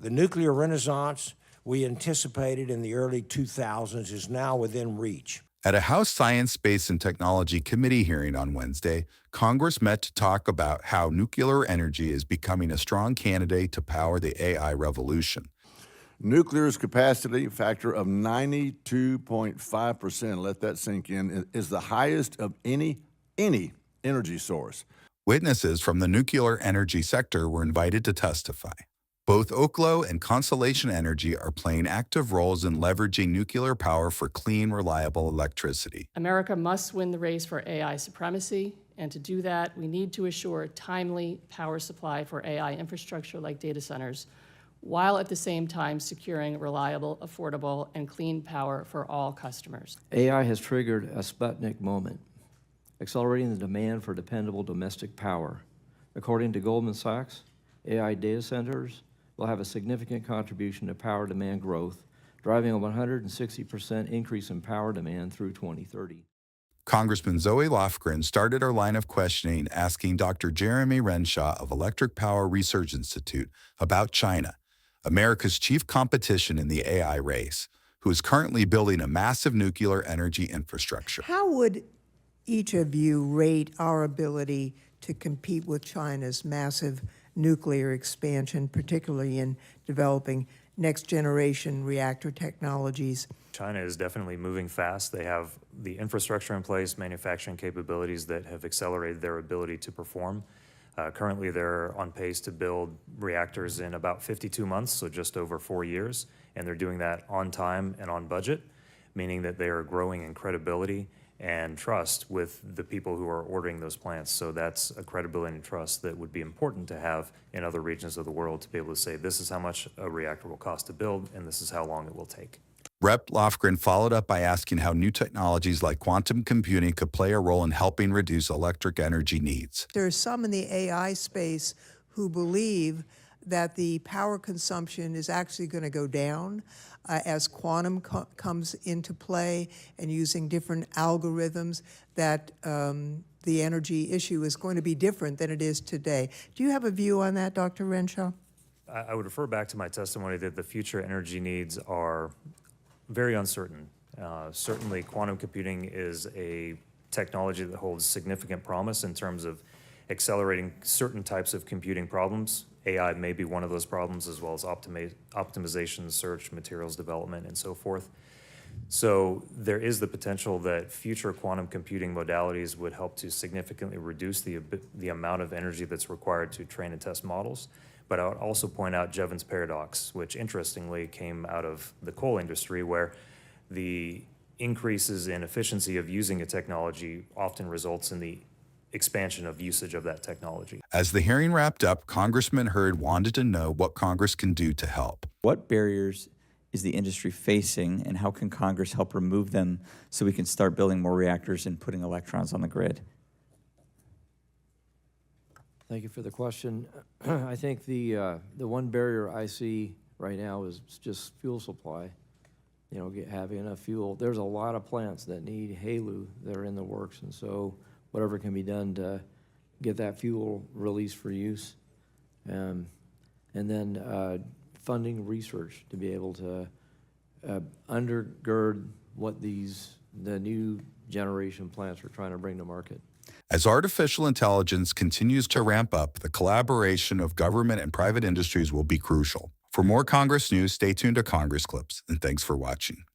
The nuclear renaissance we anticipated in the early 2000s is now within reach. At a House Science, Space, and Technology Committee hearing on Wednesday, Congress met to talk about how nuclear energy is becoming a strong candidate to power the AI revolution. Nuclear's capacity factor of 92.5%, let that sink in, is the highest of any energy source. Witnesses from the nuclear energy sector were invited to testify. Both Oklo and Constellation Energy are playing active roles in leveraging nuclear power for clean, reliable electricity. America must win the race for AI supremacy, and to do that, we need to assure timely power supply for AI infrastructure like data centers, while at the same time securing reliable, affordable, and clean power for all customers. AI has triggered a Sputnik moment, accelerating the demand for dependable domestic power. According to Goldman Sachs, AI data centers will have a significant contribution to power demand growth, driving a 160% increase in power demand through 2030. Congressman Zoe Lofgren started her line of questioning asking Dr. Jeremy Renshaw of Electric Power Research Institute about China, America's chief competition in the AI race, who is currently building a massive nuclear energy infrastructure. How would each of you rate our ability to compete with China's massive nuclear expansion, particularly in developing next-generation reactor technologies? China is definitely moving fast. They have the infrastructure in place, manufacturing capabilities that have accelerated their ability to perform. Currently, they're on pace to build reactors in about 52 months, so just over 4 years, and they're doing that on time and on budget, meaning that they are growing in credibility and trust with the people who are ordering those plants. So that's a credibility and trust that would be important to have in other regions of the world to be able to say, this is how much a reactor will cost to build, and this is how long it will take. Rep. Lofgren followed up by asking how new technologies like quantum computing could play a role in helping reduce electric energy needs. There are some in the AI space who believe that the power consumption is actually going to go down as quantum comes into play, and using different algorithms, that the energy issue is going to be different than it is today. Do you have a view on that, Dr. Renshaw? I would refer back to my testimony that the future energy needs are very uncertain. Certainly, quantum computing is a technology that holds significant promise in terms of accelerating certain types of computing problems. AI may be one of those problems, as well as optimization, search, materials development, and so forth. So there is the potential that future quantum computing modalities would help to significantly reduce the amount of energy that's required to train and test models. But I would also point out Jevons paradox, which interestingly came out of the coal industry, where the increases in efficiency of using a technology often results in the expansion of usage of that technology. As the hearing wrapped up, Congressman Hurd wanted to know what Congress can do to help. What barriers is the industry facing, and how can Congress help remove them so we can start building more reactors and putting electrons on the grid? Thank you for the question. I think the one barrier I see right now is just fuel supply. You know, having enough fuel. There's a lot of plants that need HALEU that are in the works, and so whatever can be done to get that fuel released for use. And then funding research to be able to undergird what the new generation plants are trying to bring to market. As artificial intelligence continues to ramp up, the collaboration of government and private industries will be crucial. For more Congress news, stay tuned to Congress Clips, and thanks for watching.